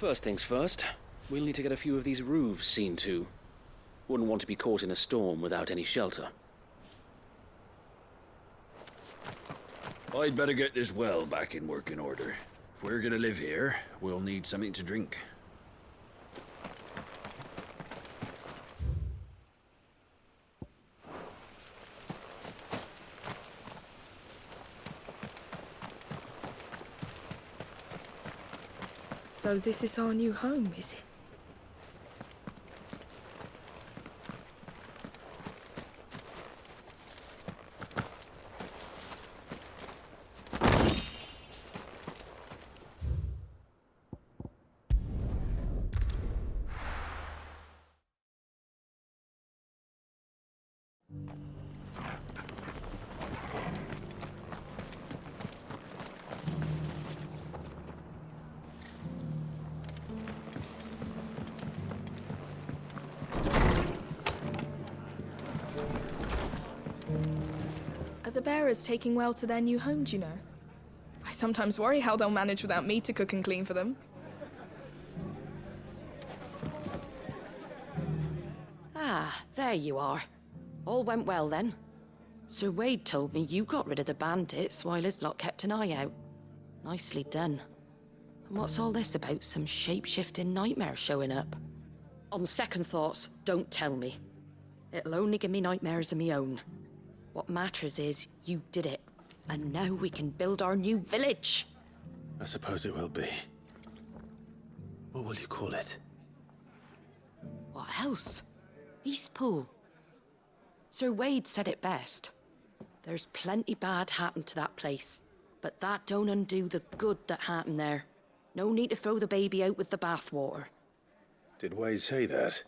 First things first, we'll need to get a few of these roofs seen to. Wouldn't want to be caught in a storm without any shelter. I'd better get this well back in working order. If we're gonna live here, we'll need something to drink. So this is our new home, is it? Are the bearers taking well to their new home, do you know? I sometimes worry how they'll manage without me to cook and clean for them. Ah, there you are. All went well then. Sir Wade told me you got rid of the bandits while his lot kept an eye out. Nicely done. And what's all this about some shape-shifting nightmare showing up? On second thoughts, don't tell me. It'll only give me nightmares of me own. What matters is you did it, and now we can build our new village. I suppose it will be. What will you call it? What else? Eastpool. Sir Wade said it best. There's plenty bad happened to that place, but that don't undo the good that happened there. No need to throw the baby out with the bathwater. Did Wade say that?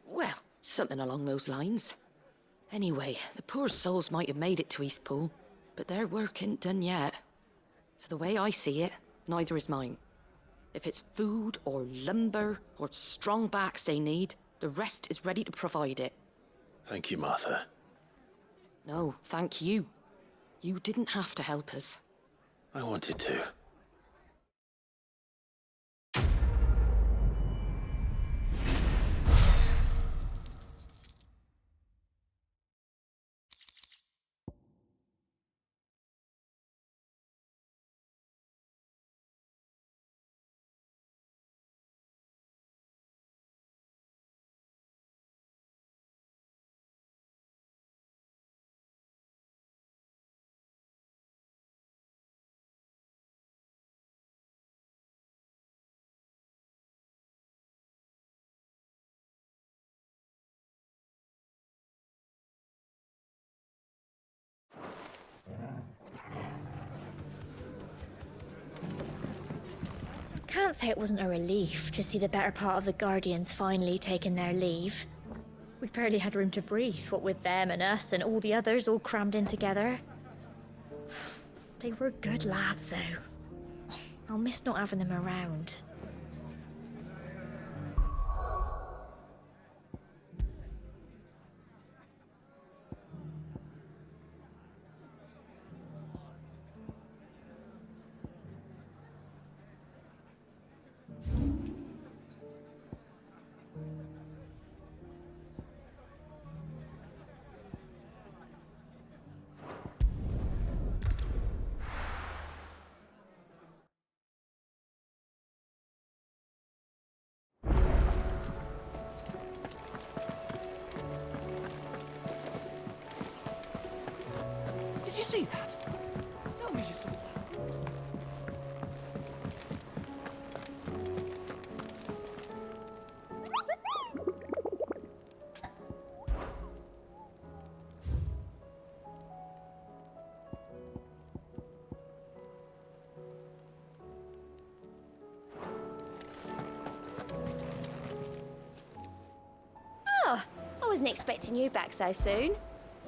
Well, something along those lines. Anyway, the poor souls might have made it to Eastpool, but their work ain't done yet. So the way I see it, neither is mine. If it's food or lumber or strong backs they need, the rest is ready to provide it. Thank you, Martha. No, thank you. You didn't have to help us. I wanted to. Can't say it wasn't a relief to see the better part of the Guardians finally taking their leave. We barely had room to breathe, what with them and us and all the others all crammed in together. They were good lads, though. I'll miss not having them around. Did you see that? Tell me you saw that. Oh, I wasn't expecting you back so soon.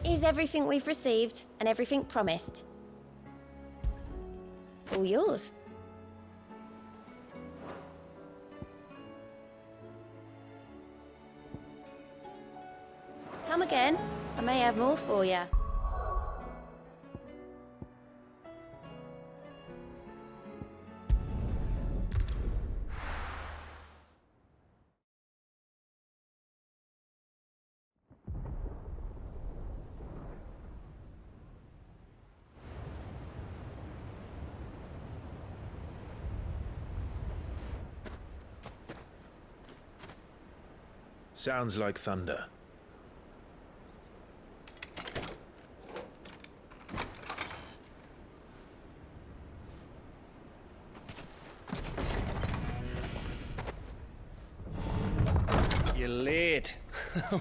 Here's everything we've received and everything promised. All yours. Come again. I may have more for you. Sounds like thunder. You're late.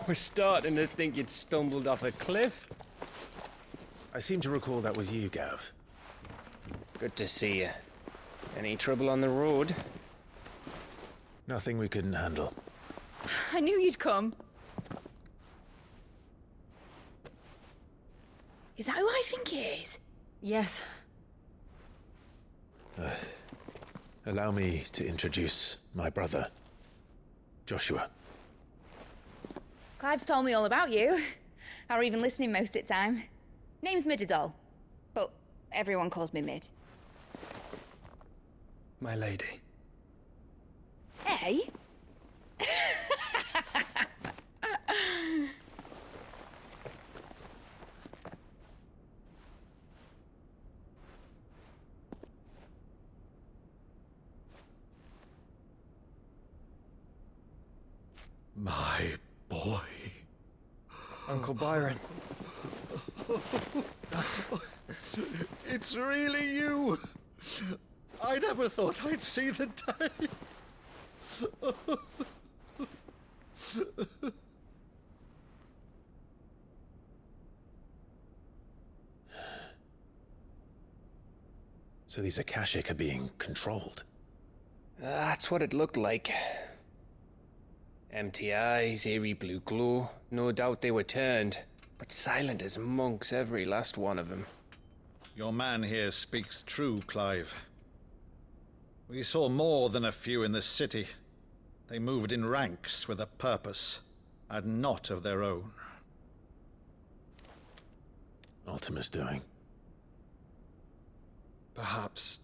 We're starting to think you'd stumbled off a cliff. I seem to recall that was you, Gav. Good to see you. Any trouble on the road? Nothing we couldn't handle. I knew you'd come. Is that who I think it is? Yes. Allow me to introduce my brother, Joshua. Clive's told me all about you. Or even listening most of the time. Name's Midadol, but everyone calls me Mid. My lady. Hey? My boy. Uncle Byron. It's really you! I never thought I'd see the day. So these Akashic are being controlled. That's what it looked like. Empty eyes, eerie blue glow. No doubt they were turned, but silent as monks, every last one of them. Your man here speaks true, Clive. We saw more than a few in this city. They moved in ranks with a purpose, and not of their own. Ultima's doing. Perhaps.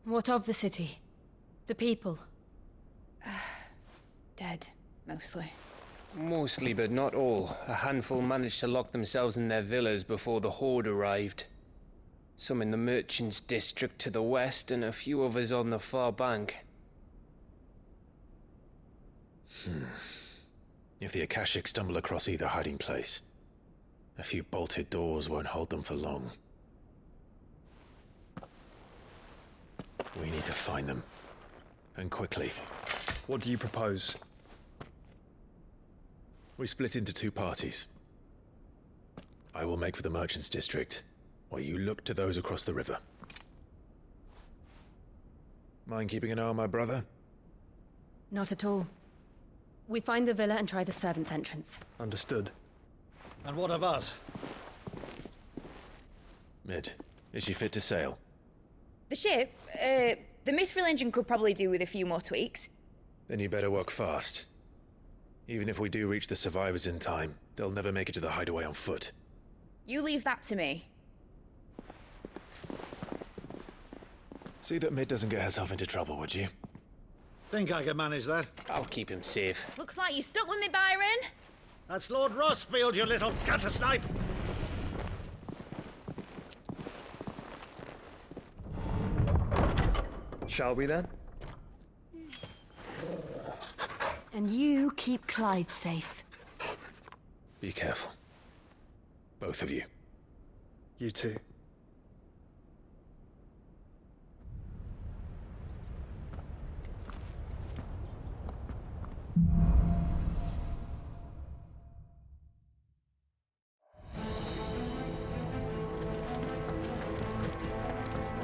What of the city? The people? Dead, mostly. Mostly, but not all. A handful managed to lock themselves in their villas before the Horde arrived. Some in the merchants' district to the west, and a few others on the far bank. If the Akashic stumble across either hiding place, a few bolted doors won't hold them for long. We need to find them. And quickly. What do you propose? We split into two parties. I will make for the merchants' district, while you look to those across the river. Mind keeping an eye on my brother? Not at all. We find the villa and try the servants' entrance. Understood. And what of us? Mid, is she fit to sail? The ship, the Mithril engine could probably do with a few more tweaks. Then you better work fast. Even if we do reach the survivors in time, they'll never make it to the hideaway on foot. You leave that to me. See that Mid doesn't get herself into trouble, would you? Think I can manage that? I'll keep him safe. Looks like you stuck with me, Byron. That's Lord Rossfield, you little gutter snipe! Shall we then? And you keep Clive safe. Be careful. Both of you. You too.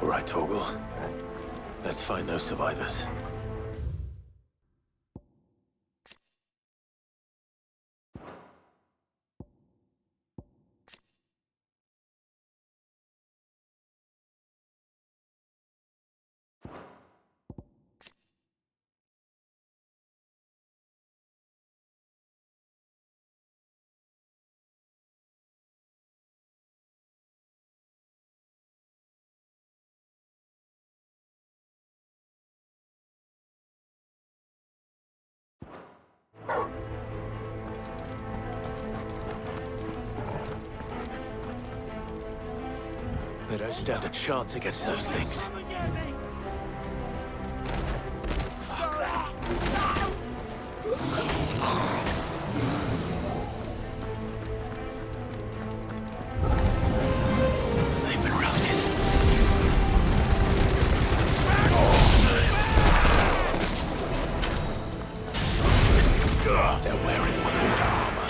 All right, Torgal. Let's find those survivors. They don't stand a chance against those things. Fuck. They've been routed. They're wearing wound armor.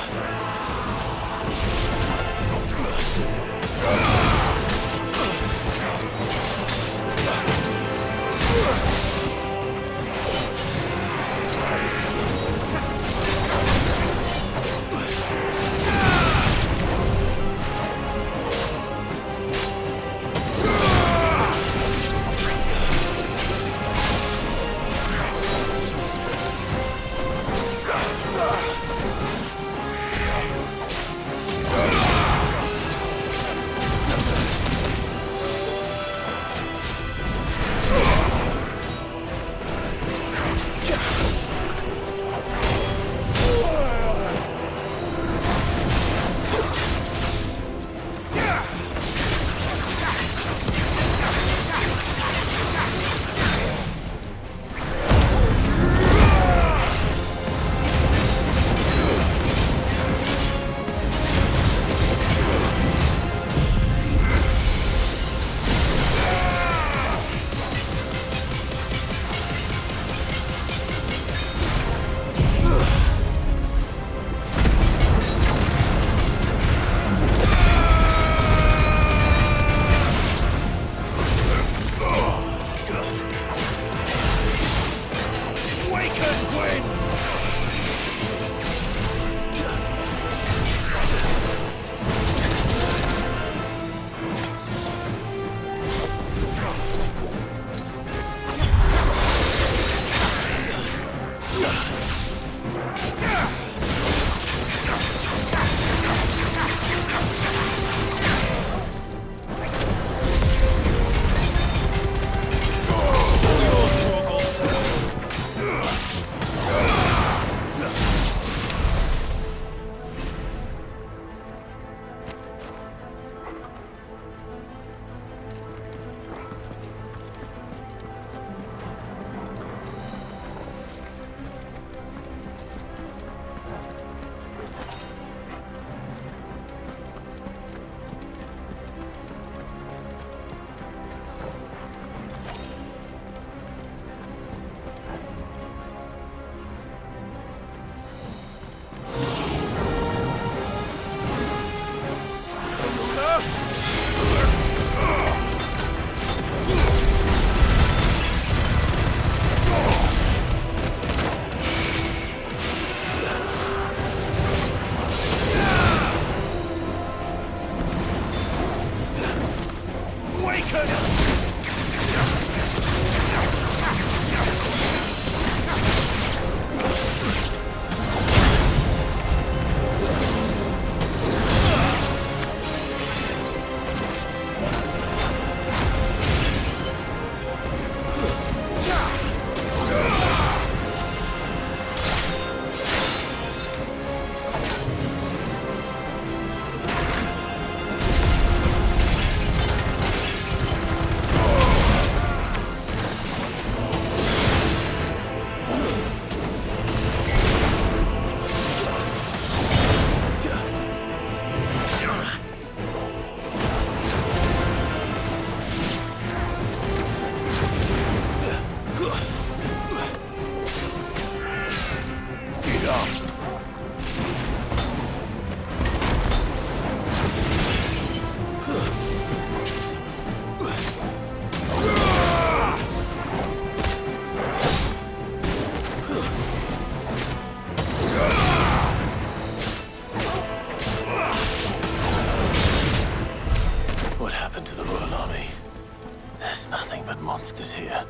monsters here.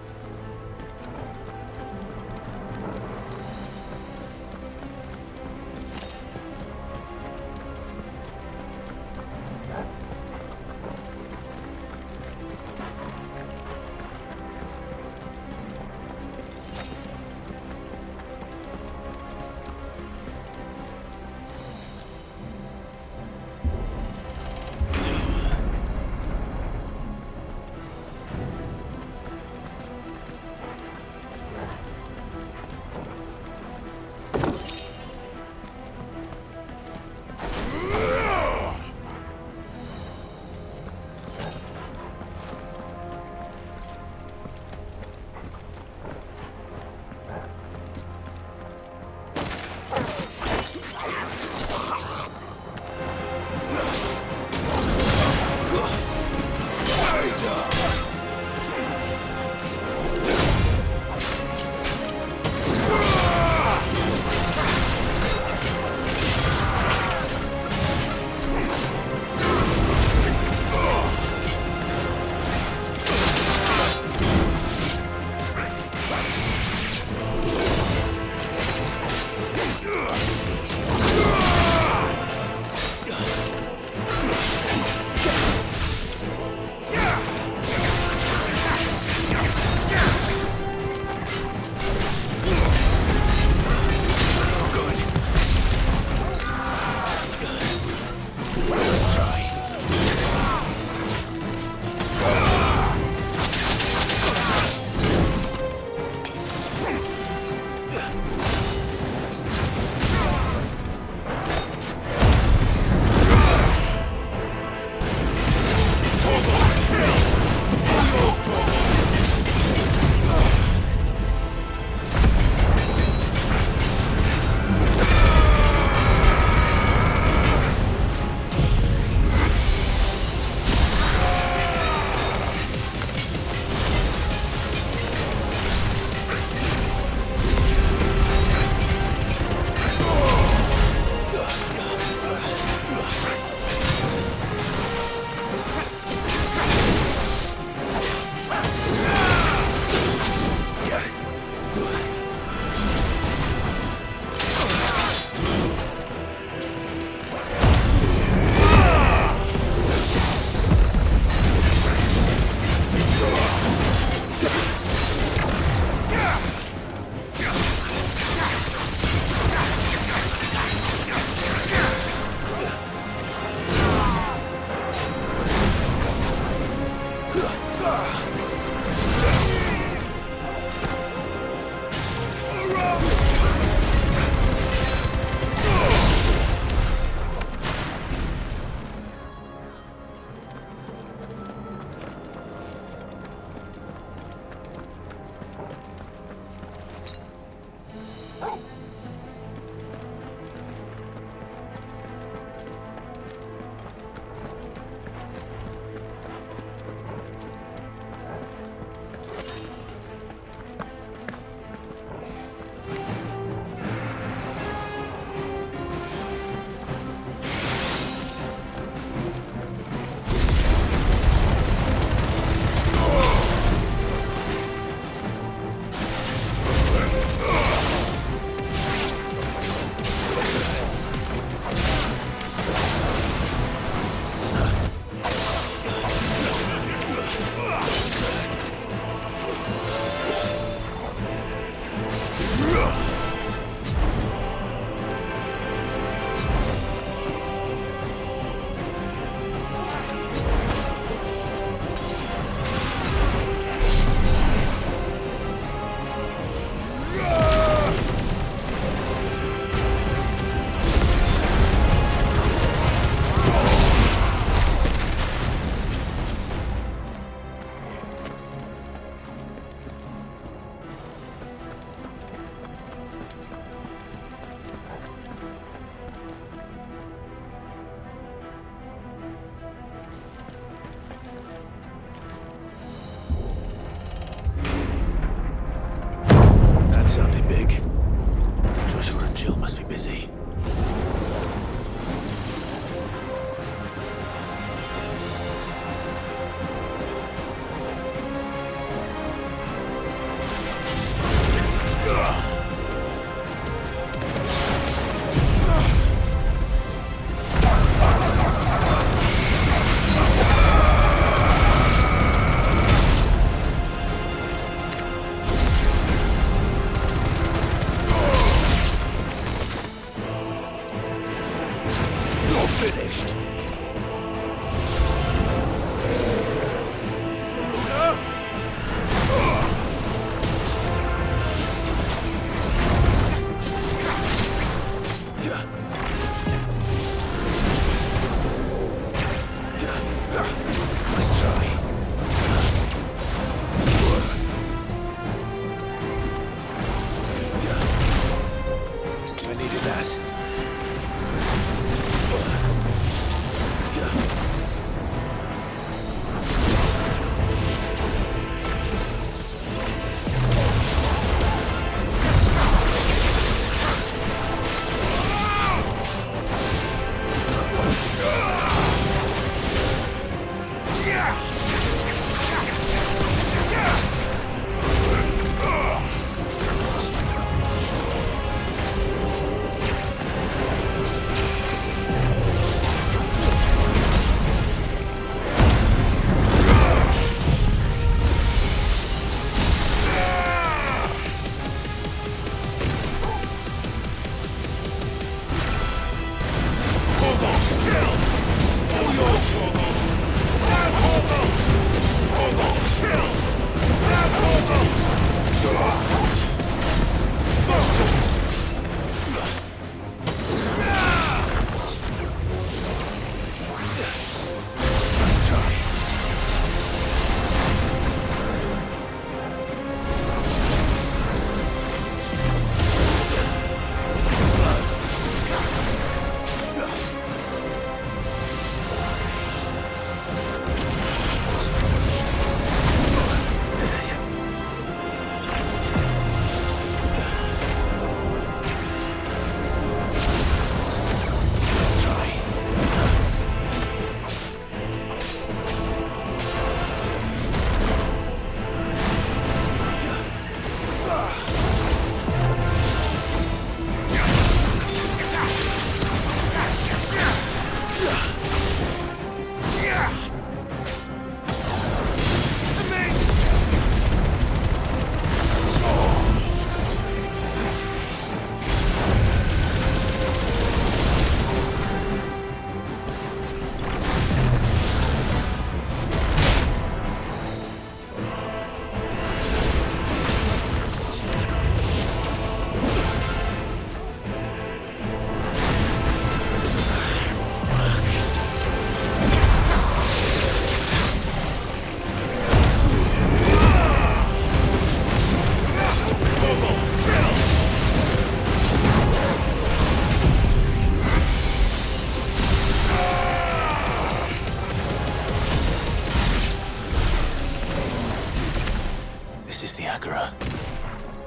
This is the Agora,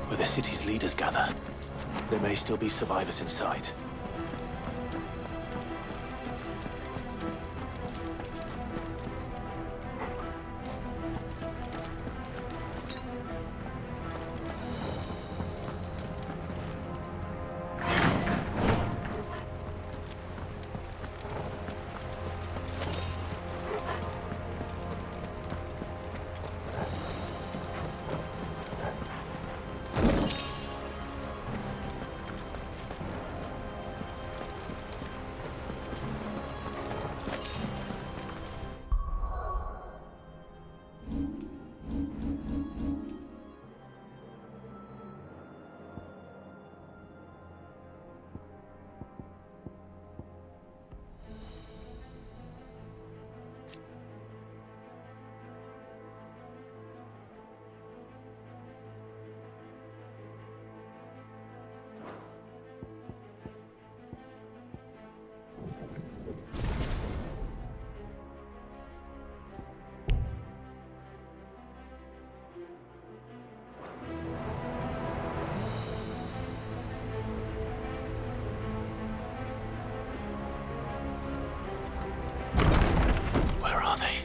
where the city's leaders gather. There may still be survivors inside. Where are they?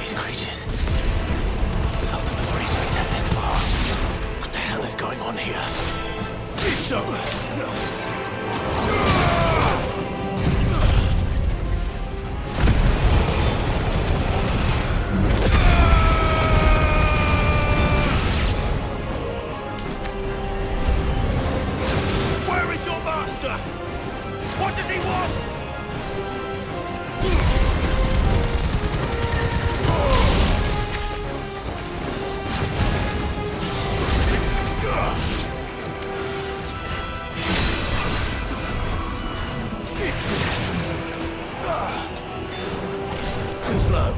These creatures. Ultima's reached a step this far. What the hell is going on here? Eat some! What does he want? Too slow.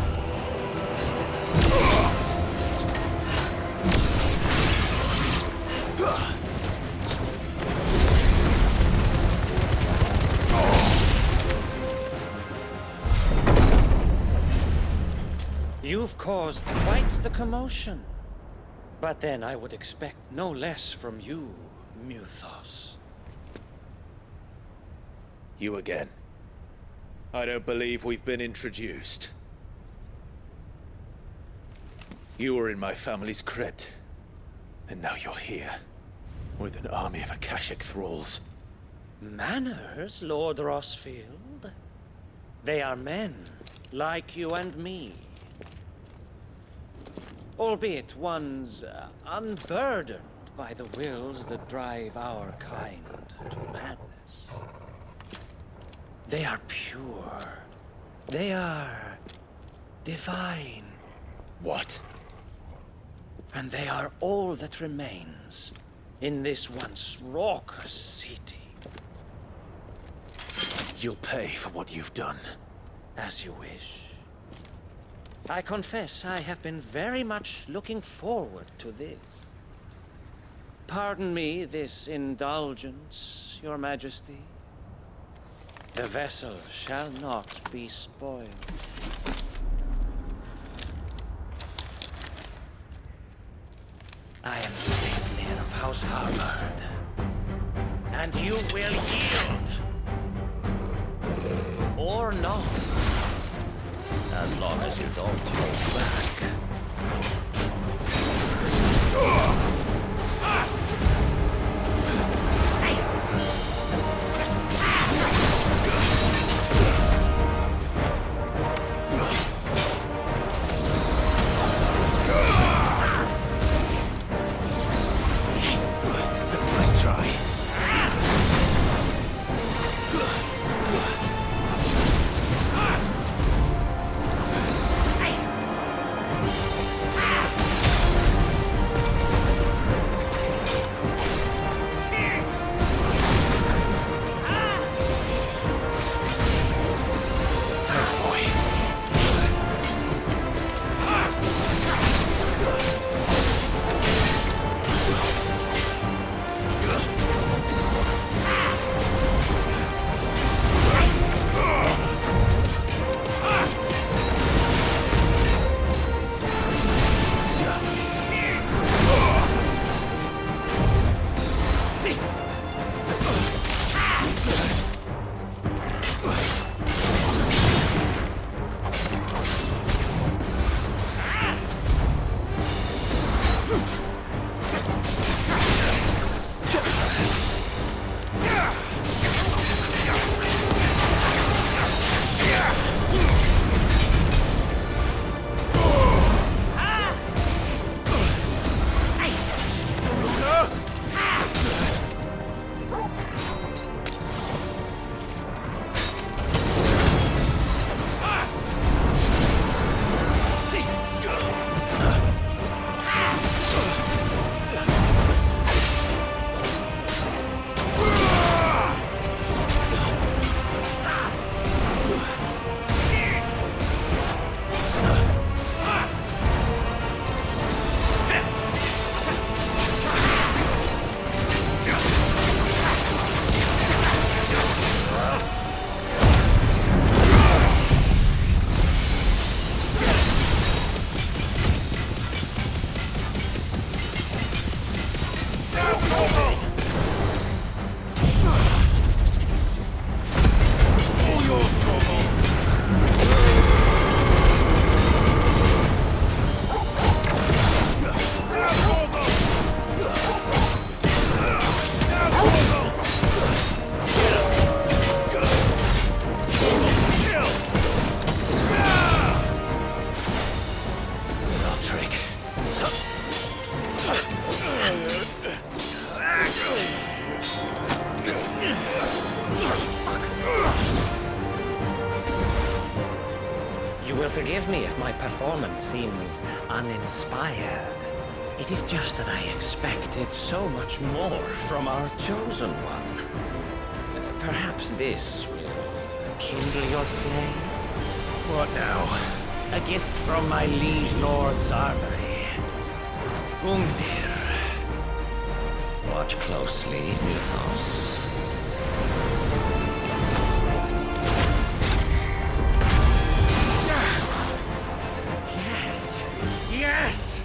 You've caused quite the commotion. But then I would expect no less from you, Muthos. You again. I don't believe we've been introduced. You were in my family's crypt. And now you're here. With an army of Akashic thralls. Manners, Lord Rossfield? They are men, like you and me. Albeit ones unburdened by the wills that drive our kind to madness. They are pure. They are divine. What? And they are all that remains in this once raucous city. You'll pay for what you've done. As you wish. I confess I have been very much looking forward to this. Pardon me this indulgence, Your Majesty. The vessel shall not be spoiled. I am Saintmere of House Harvard, and you will yield. Or not. As long as you don't hold back. Nice try. will forgive me if my performance seems uninspired. It is just that I expected so much more from our chosen one. Perhaps this will kindle your flame? What now? A gift from my liege lord's armory. Gungnir. Watch closely, Mythos. Yes! Yes!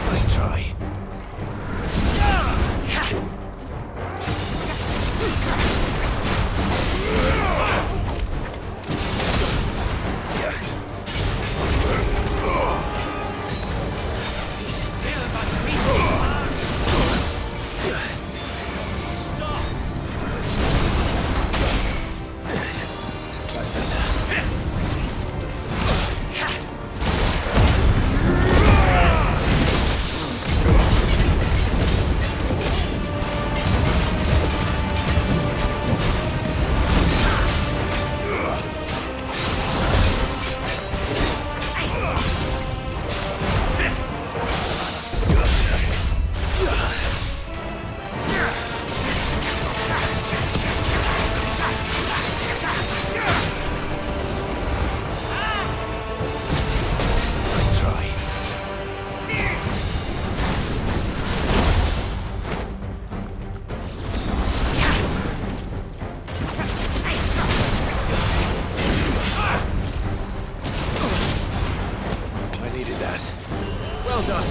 Nice try. Well done.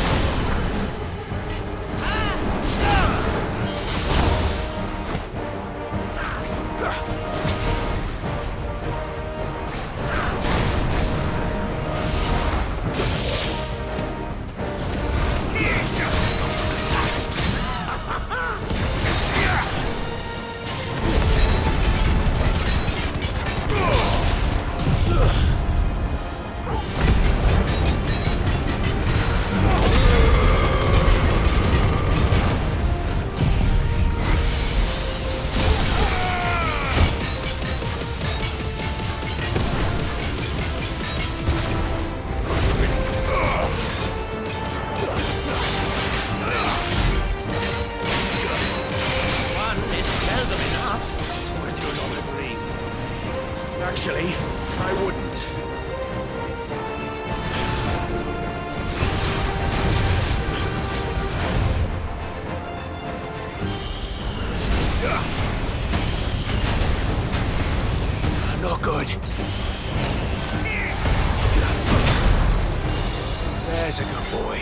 Actually, I wouldn't. Not good. There's a good boy.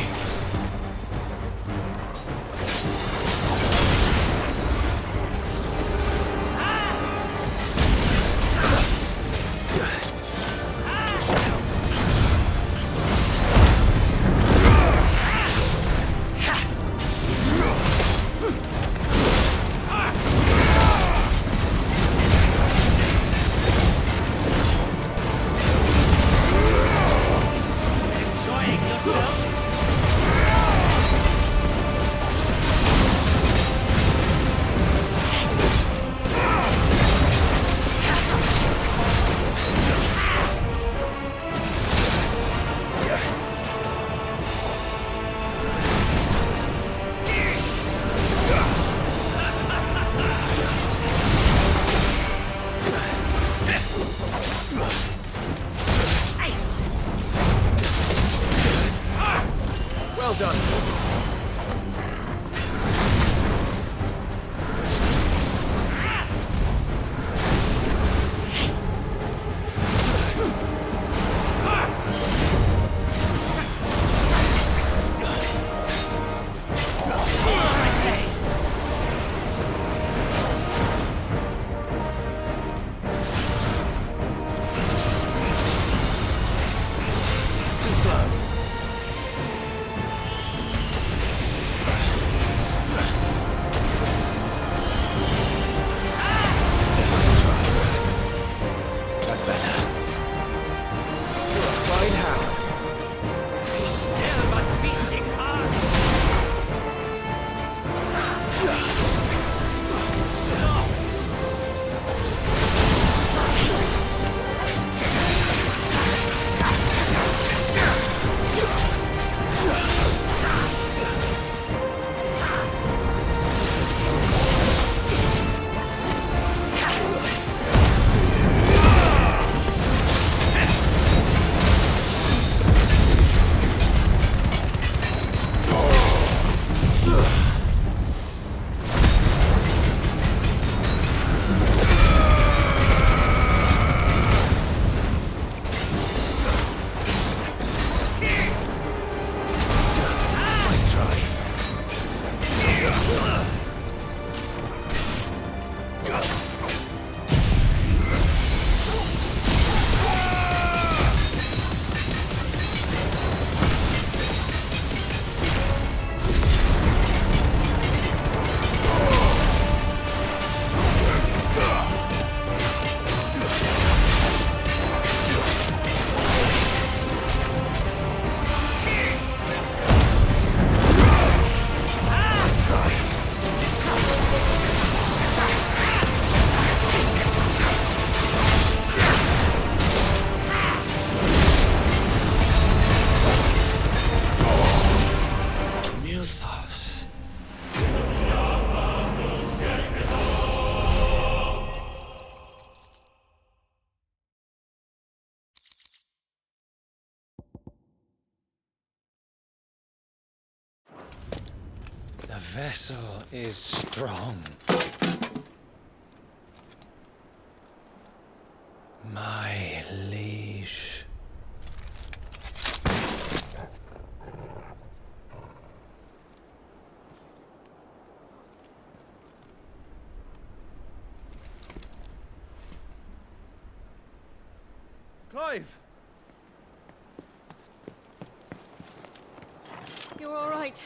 vessel is strong. My liege. Clive! You're all right.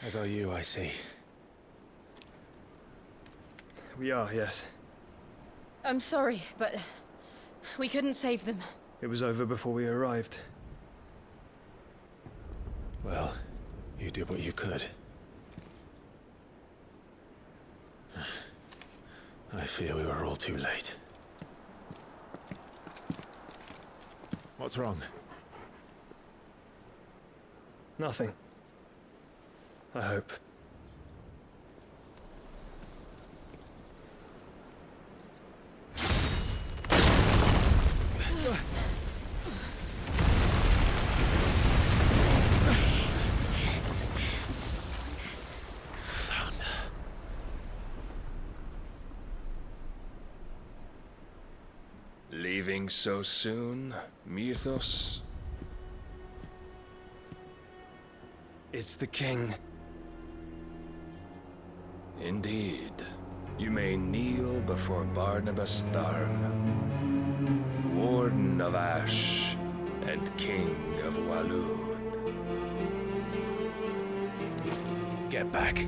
As are you, I see. We are, yes. I'm sorry, but we couldn't save them. It was over before we arrived. Well, you did what you could. I fear we were all too late. What's wrong? Nothing. I hope. Leaving so soon, Mythos? It's the king. Indeed. You may kneel before Barnabas Tharm, Warden of Ash and King of Walud. Get back.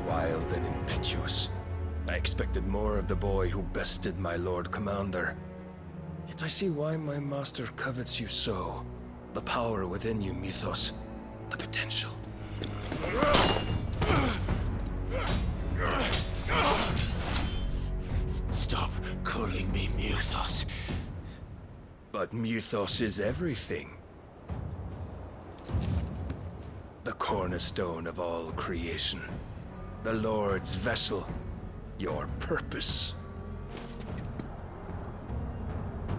Wild and impetuous. I expected more of the boy who bested my Lord Commander. Yet I see why my master covets you so. The power within you, Mythos. The potential. Stop calling me Mythos. But Mythos is everything. The cornerstone of all creation. The Lord's vessel. Your purpose.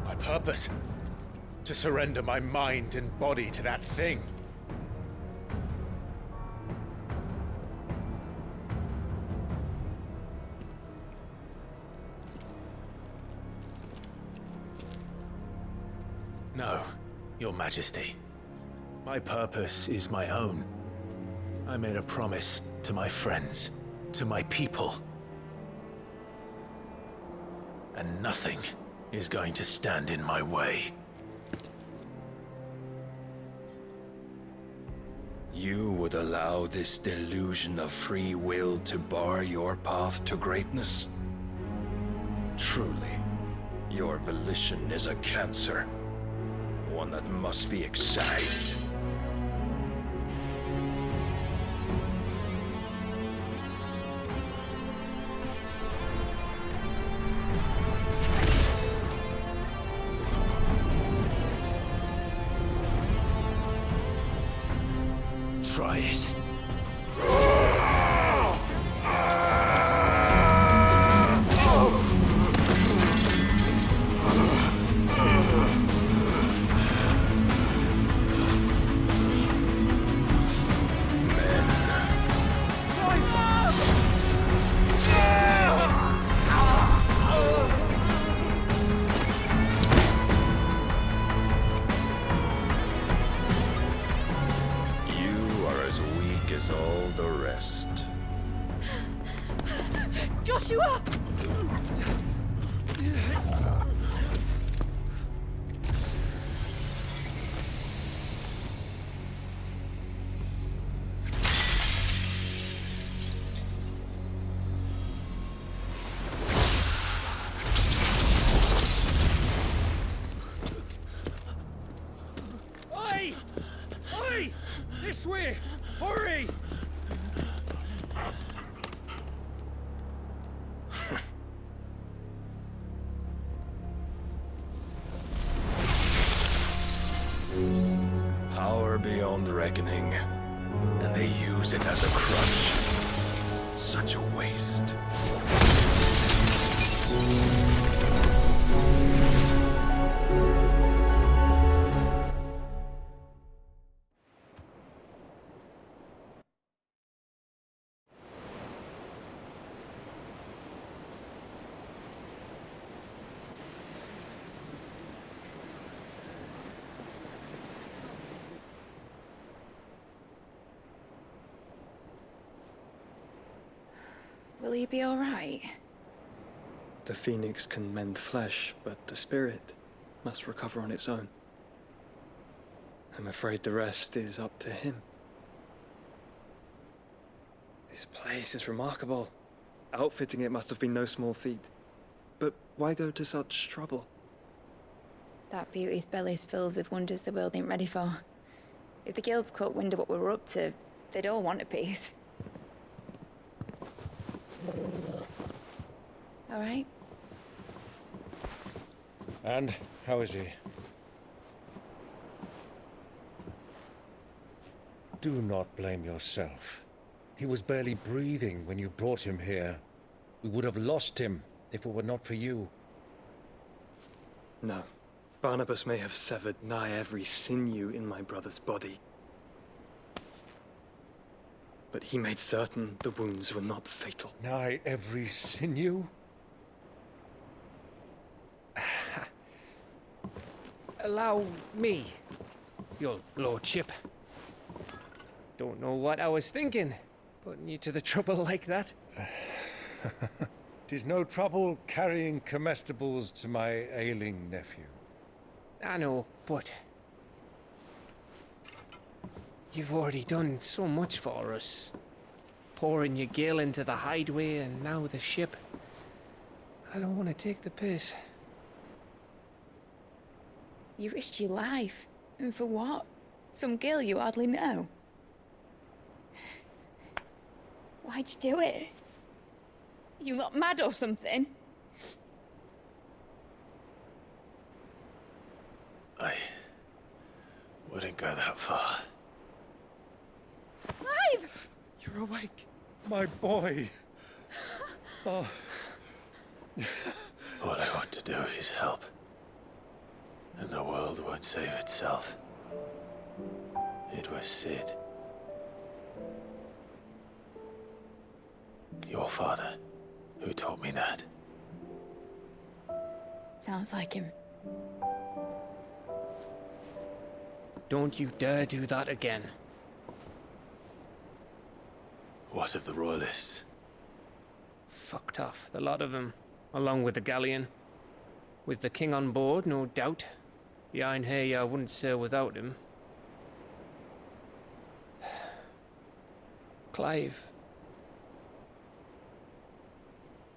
My purpose? To surrender my mind and body to that thing. No, Your Majesty. My purpose is my own. I made a promise to my friends, to my people. And nothing is going to stand in my way. You would allow this delusion of free will to bar your path to greatness? Truly, your volition is a cancer. One that must be excised. Try it. As all the rest. Joshua! own reckoning, and they use it as a crutch. Such a waste. Will he be all right? The phoenix can mend flesh, but the spirit must recover on its own. I'm afraid the rest is up to him. This place is remarkable. Outfitting it must have been no small feat. But why go to such trouble? That beauty's belly's filled with wonders the world ain't ready for. If the guilds caught wind of what we were up to, they'd all want a piece. All right? And how is he? Do not blame yourself. He was barely breathing when you brought him here. We would have lost him if it were not for you. No. Barnabas may have severed nigh every sinew in my brother's body. But he made certain the wounds were not fatal. Nigh every sinew? Allow me, your lordship. Don't know what I was thinking, putting you to the trouble like that. 'Tis no trouble carrying comestibles to my ailing nephew. I know, but you've already done so much for us. Pouring your gil into the hideaway and now the ship. I don't want to take the piss. You risked your life. And for what? Some girl you hardly know. Why'd you do it? You not mad or something? I wouldn't go that far. Clive! You're awake, my boy. Oh. All I want to do is help. And the world won't save itself. It was Sid. Your father, who taught me that. Sounds like him. Don't you dare do that again. What of the Royalists? Fucked off, the lot of them, along with the galleon. With the king on board, no doubt. Behind here, I wouldn't sail without him. Clive.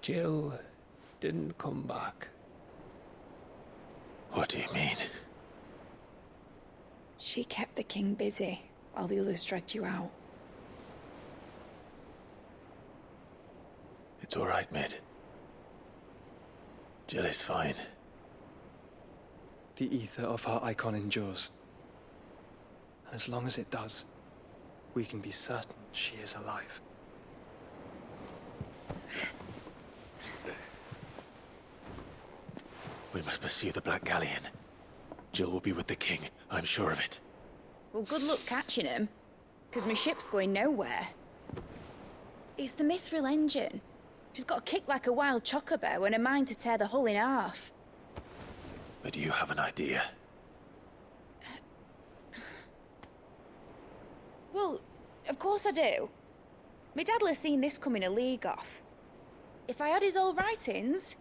Jill didn't come back. What do you mean? She kept the king busy while the others dragged you out. It's all right, Mid. Jill is fine. The ether of her icon endures. And as long as it does, we can be certain she is alive. We must pursue the Black Galleon. Jill will be with the king, I'm sure of it. Well, good luck catching him, because my ship's going nowhere. It's the Mithril engine. She's got a kick like a wild chocobo and a mind to tear the hull in half. But do you have an idea? Well, of course I do. My dad'll have seen this coming a league off. If I had his old writings...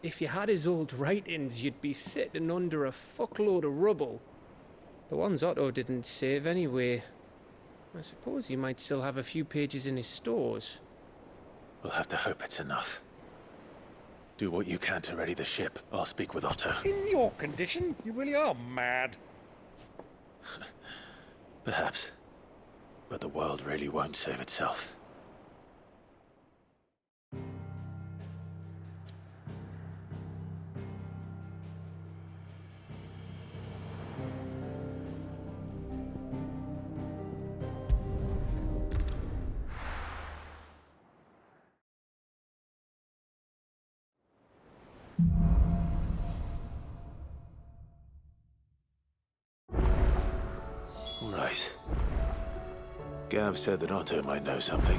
If you had his old writings, you'd be sitting under a fuckload of rubble. The ones Otto didn't save anyway. I suppose he might still have a few pages in his stores. We'll have to hope it's enough. Do what you can to ready the ship. I'll speak with Otto. In your condition, you really are mad. Perhaps. But the world really won't save itself. Gav said that Otto might know something.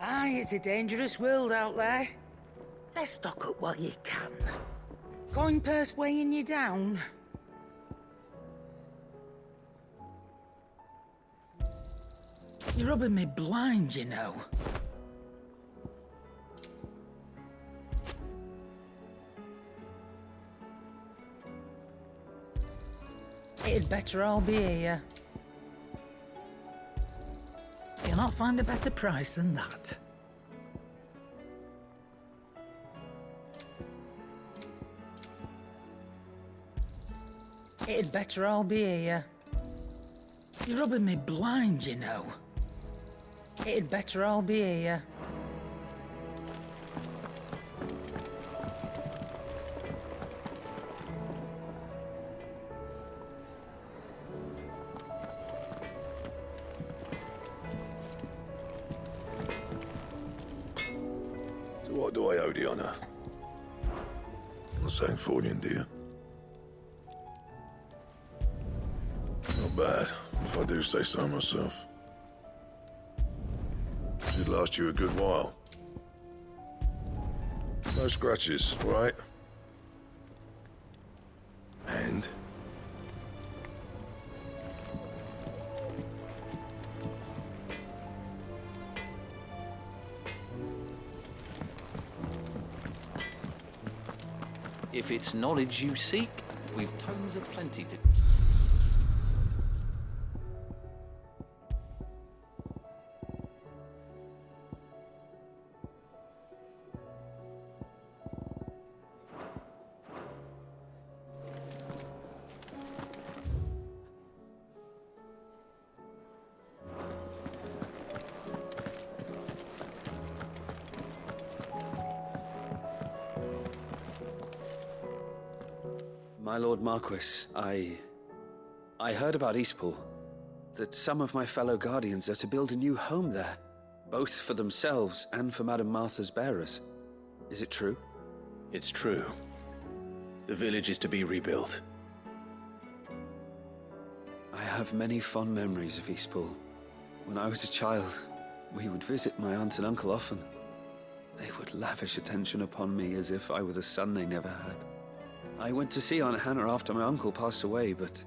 Aye, it's a dangerous world out there. Best stock up while you can. Coin purse weighing you down. You're rubbing me blind, you know. It'd better all be here. You'll not find a better price than that. It'd better all be here. You're rubbing me blind, you know. It'd better all be here. So what do I owe the honor? Not saying Fordian, do you? Not bad, if I do say so myself. Should last you a good while. No scratches, right? And? If it's knowledge you seek, we've tomes aplenty to... My Lord Marquis, I heard about Eastpool. That some of my fellow Guardians are to build a new home there, both for themselves and for Madame Martha's bearers. Is it true? It's true. The village is to be rebuilt. I have many fond memories of Eastpool. When I was a child, we would visit my aunt and uncle often. They would lavish attention upon me as if I were the son they never had. I went to see Aunt Hannah after my uncle passed away, but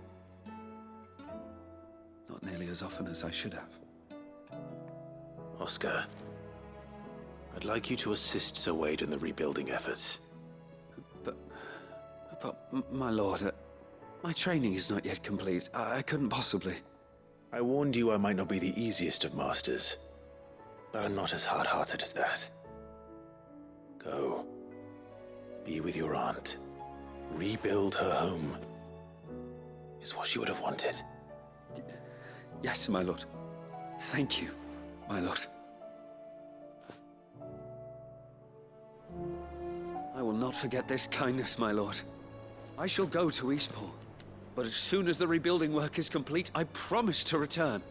not nearly as often as I should have. Oscar, I'd like you to assist Sir Wade in the rebuilding efforts. But my lord, my training is not yet complete. I couldn't possibly. I warned you I might not be the easiest of masters, but I'm not as hard-hearted as that. Go. Be with your aunt. Rebuild her home. Is what she would have wanted. Yes, my lord. Thank you, my lord. I will not forget this kindness, my lord. I shall go to Eastpool, but as soon as the rebuilding work is complete, I promise to return.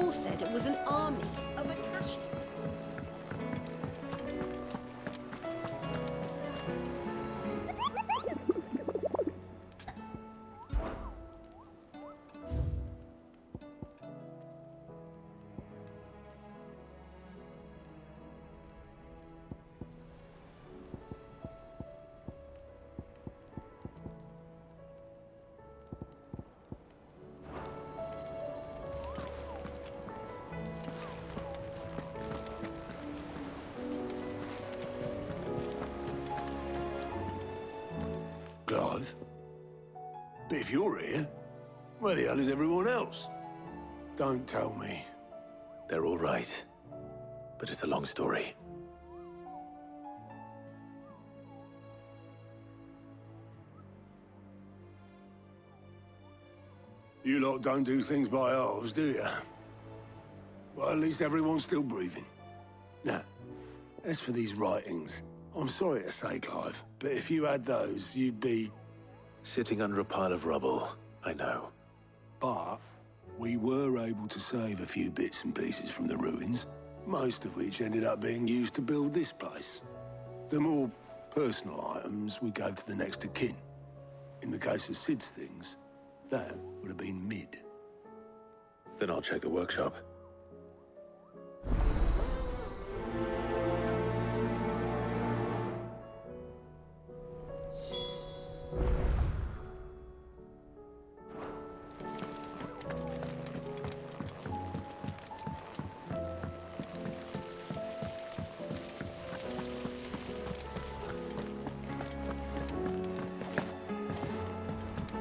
all said it was an army of Akashi. Clive? But if you're here, where the hell is everyone else? Don't tell me. They're all right. But it's a long story. You lot don't do things by halves, do you? Well, at least everyone's still breathing. Now, as for these writings, I'm sorry to say, Clive, but if you had those, you'd be... Sitting under a pile of rubble, I know. But we were able to save a few bits and pieces from the ruins, most of which ended up being used to build this place. The more personal items we gave to the next of kin. In the case of Sid's things, that would have been Mid. Then I'll check the workshop.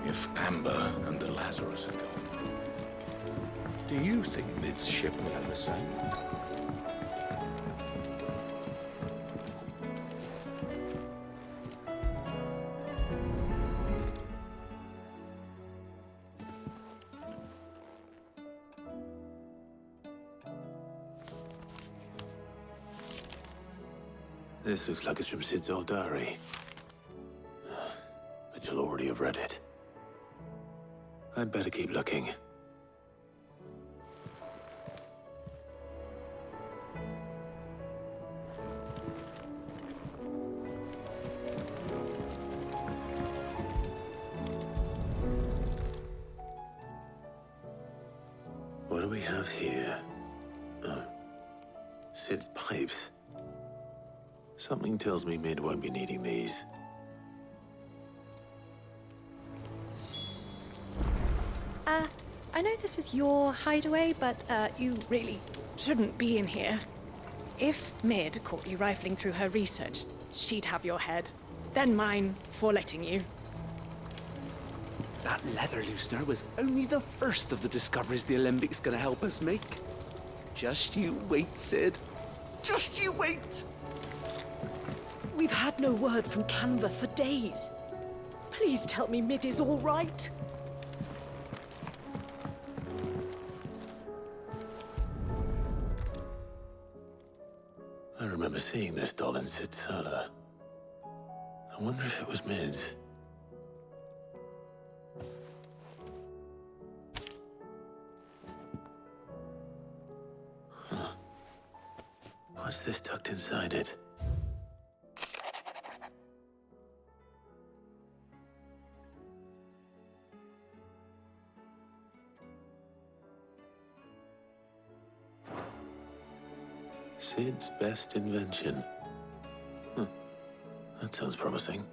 If Amber and the Lazarus are gone, do you think Mid's ship will ever sail? This looks like it's from Sid's old diary. But you'll already have read it. I'd better keep looking. What do we have here? Oh. Sid's pipes. Something tells me Mid won't be needing these. I know this is your hideaway, but you really shouldn't be in here. If Mid caught you rifling through her research, she'd have your head, then mine for letting you. That leather loosener was only the first of the discoveries the Alembics gonna help us make. Just you wait, Sid. Just you wait! We've had no word from Canva for days. Please tell me Mid is all right. I remember seeing this doll in Sid's cellar. I wonder if it was Mid's. Huh. What's this tucked inside it? Sid's best invention. That sounds promising.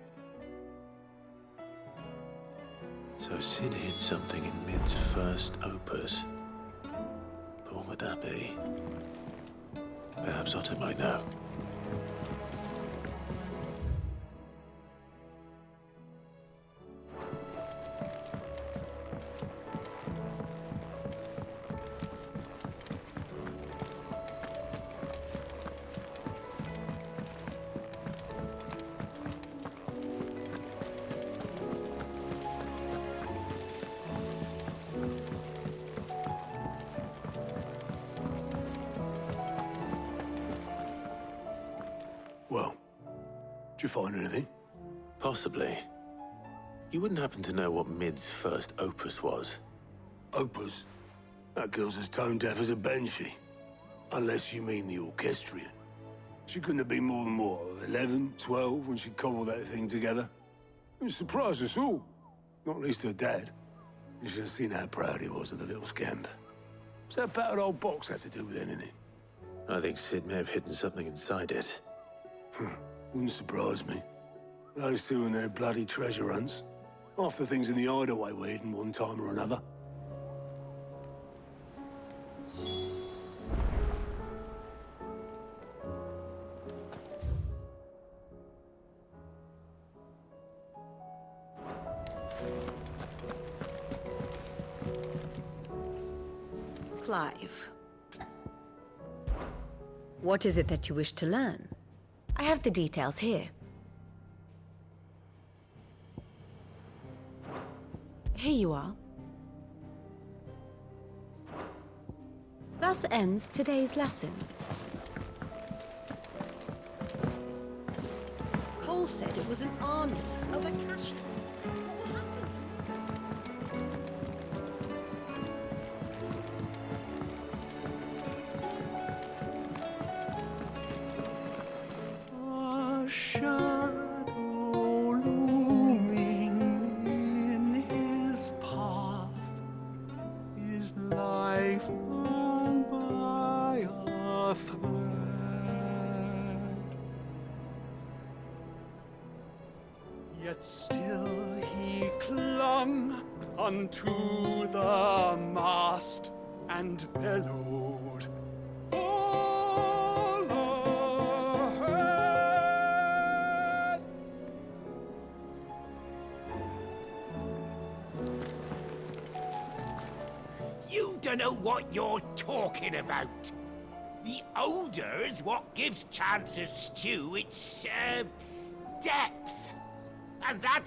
So Sid hid something in Mid's first opus. But what would that be? Perhaps Otto might know. Well, did you find anything? Possibly. You wouldn't happen to know what Mid's first opus was? Opus? That girl's as tone deaf as a banshee. Unless you mean the orchestrion. She couldn't have been more than, what, 11, 12 when she cobbled that thing together? It surprised us all. Not least her dad. You should have seen how proud he was of the little scamp. What's that battered old box have to do with anything? I think Sid may have hidden something inside it. Wouldn't surprise me. Those two and their bloody treasure hunts. Half the things in the hideaway were hidden one time or another. Clive. What is it that you wish to learn? I have the details here. Here you are. Thus ends today's lesson. Cole said it was an army of Akasha. What will happen to me? A shadow looming in his path, his life hung by a thread. Yet still he clung unto the mast and bellowed, "All ahead!" You don't know what you're talking about. The odour's what gives Chance's stew its, depth. And that's